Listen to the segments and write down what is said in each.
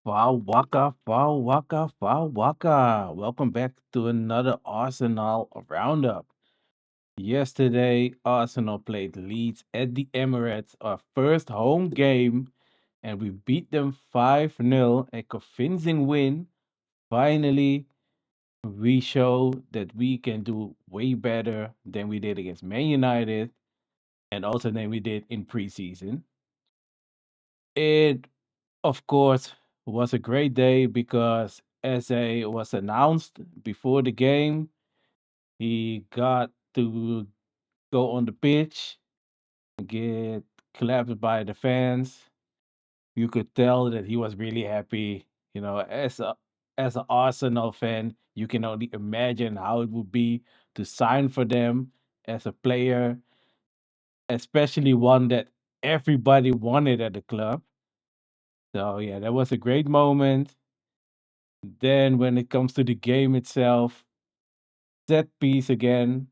Wow, waka, wow, waka. Welcome back to another Arsenal roundup. Yesterday, Arsenal played Leeds at the Emirates, our first home game, and we beat them 5-0, a convincing win. Finally, we show that we can do way better than we did against Man United and also than we did in preseason. It of course, was a great day because as it was announced before the game, he got to go on the pitch, get clapped by the fans. You could tell that he was really happy. As an Arsenal fan, you can only imagine how it would be to sign for them as a player, especially one that everybody wanted at the club. So yeah, that was a great moment. Then when it comes to the game itself, set piece again,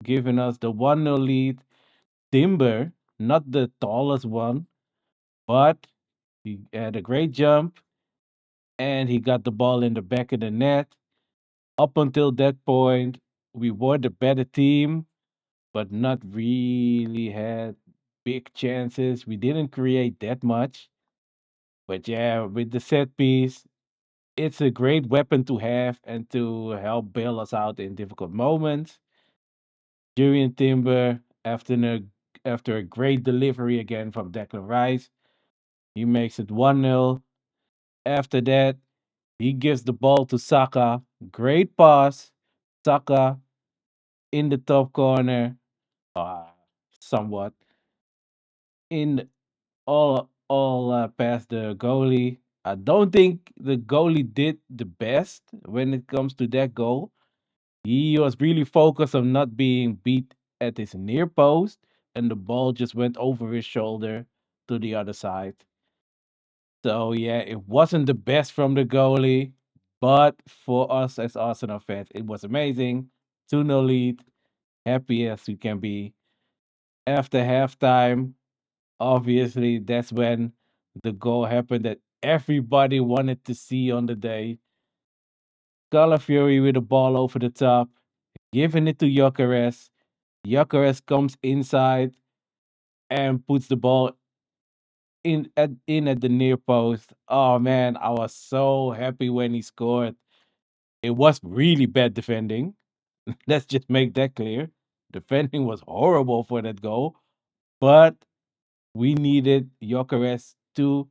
giving us the 1-0 lead. Timber, not the tallest one, but he had a great jump and he got the ball in the back of the net. Up until that point, we were the better team, but not really had big chances. We didn't create that much. But yeah, with the set piece, it's a great weapon to have and to help bail us out in difficult moments. Julian Timber, after a great delivery again from Declan Rice, he makes it 1-0. After that, he gives the ball to Saka. Great pass. Saka in the top corner, uh, somewhat in past the goalie. I don't think the goalie did the best when it comes to that goal. He was really focused on not being beat at his near post, and the ball just went over his shoulder to the other side. So yeah, it wasn't the best from the goalie, but for us as Arsenal fans, it was amazing. 2-0 lead, happy as we can be. After halftime, obviously that's when the goal happened that everybody wanted to see on the day. Calafiori with the ball over the top, giving it to Gyökeres. Gyökeres comes inside and puts the ball in at the near post. Oh man, I was so happy when he scored. It was really bad defending. Let's just make that clear. Defending was horrible for that goal, but we needed Gyökeres to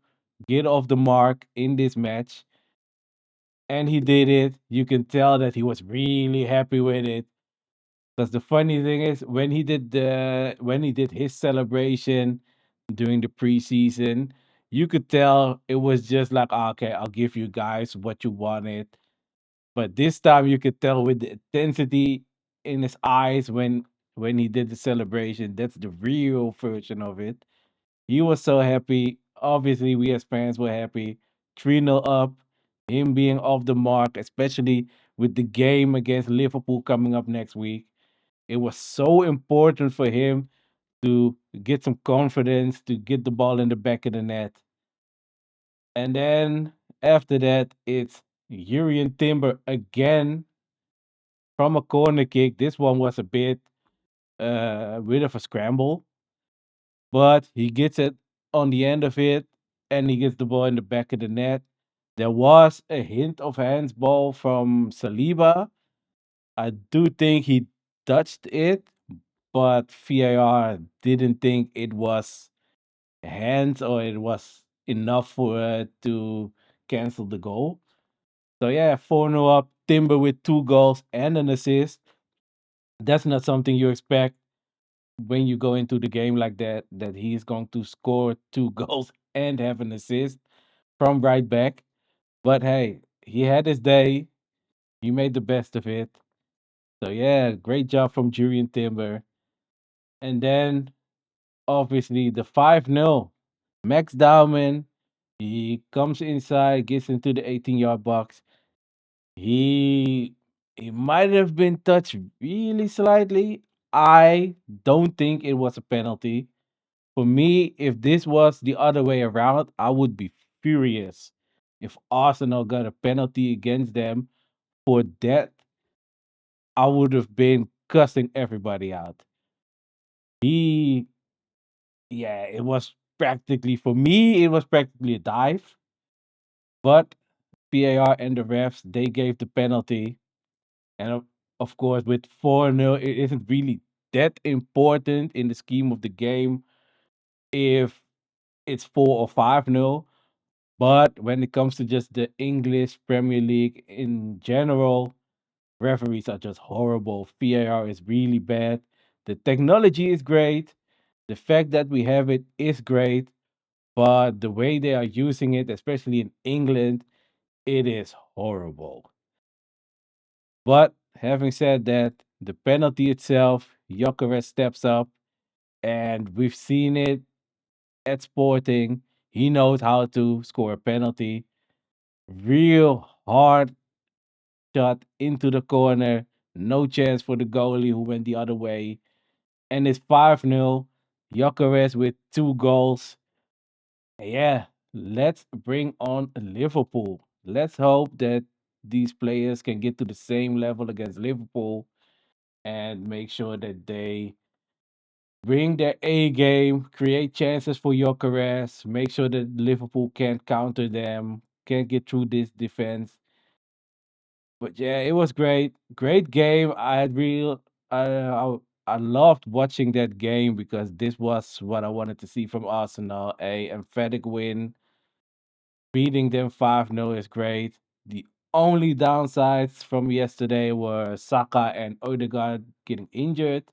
get off the mark in this match, and he did it. You can tell that he was really happy with it. Because the funny thing is, when he did his celebration during the preseason, you could tell it was just like, "Ah, okay, I'll give you guys what you wanted." But this time, you could tell with the intensity in his eyes when he did the celebration. That's the real version of it. He was so happy. Obviously, we as fans were happy. 3-0 up, him being off the mark, especially with the game against Liverpool coming up next week. It was so important for him to get some confidence, to get the ball in the back of the net. And then after that, it's Urian Timber again from a corner kick. This one was a bit of a scramble, but he gets it on the end of it and he gets the ball in the back of the net. There was a hint of handsball from Saliba. I do think he touched it, but VAR didn't think it was hands or it was enough for to cancel the goal. So yeah, 4-0 up, Timber with 2 goals and an assist. That's not something you expect when you go into the game like that, that he's going to score 2 goals and have an assist from right back. But hey, he had his day. He made the best of it. So yeah, great job from Julian Timber. And then obviously the 5-0. Max Dowman, he comes inside, gets into the 18-yard box. He he might have been touched really slightly. I don't think it was a penalty. For me, if this was the other way around, I would be furious. If Arsenal got a penalty against them for that, I would have been cussing everybody out. He, yeah, it was practically, for me, it was practically a dive, but PAR and the refs, they gave the penalty. And of course, with 4-0, it isn't really that important in the scheme of the game if it's 4 or 5-0. But when it comes to just the English Premier League in general, referees are just horrible. VAR is really bad. The technology is great. The fact that we have it is great. But the way they are using it, especially in England, it is horrible. But having said that, the penalty itself, Gyökeres steps up, and we've seen it at Sporting. He knows how to score a penalty. Real hard shot into the corner. No chance for the goalie who went the other way. And it's 5-0. Gyökeres with 2 goals. Yeah, let's bring on Liverpool. Let's hope that these players can get to the same level against Liverpool and make sure that they bring their A game, create chances for Gyökeres, make sure that Liverpool can't counter them, can't get through this defense. But yeah, it was great. Great game. I loved watching that game because this was what I wanted to see from Arsenal. A emphatic win. Beating them 5-0 is great. The only downsides from yesterday were Saka and Odegaard getting injured.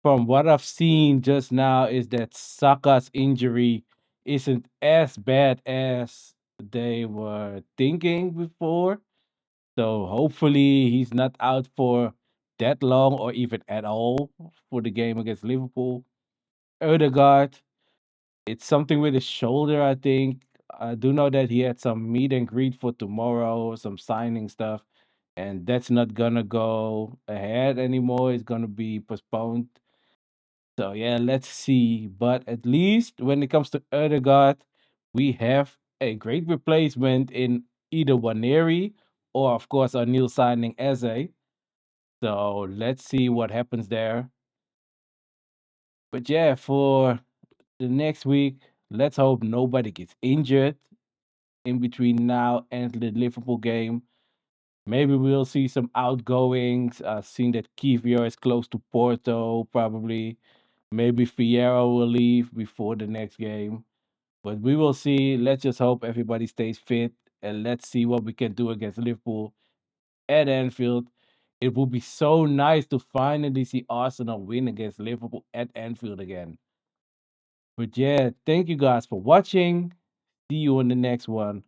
From what I've seen just now is that Saka's injury isn't as bad as they were thinking before. So hopefully he's not out for that long or even at all for the game against Liverpool. Odegaard, it's something with his shoulder, I think. I do know that he had some meet and greet for tomorrow, some signing stuff, and that's not gonna go ahead anymore. It's gonna be postponed. So yeah, let's see. But at least when it comes to Odegaard, we have a great replacement in either Waneri or of course our new signing Eze. So let's see what happens there. But yeah, for the next week, let's hope nobody gets injured in between now and the Liverpool game. Maybe we'll see some outgoings. I've seen that Kivior is close to Porto, probably. Maybe Fierro will leave before the next game. But we will see. Let's just hope everybody stays fit and let's see what we can do against Liverpool at Anfield. It would be so nice to finally see Arsenal win against Liverpool at Anfield again. But yeah, thank you guys for watching. See you on the next one.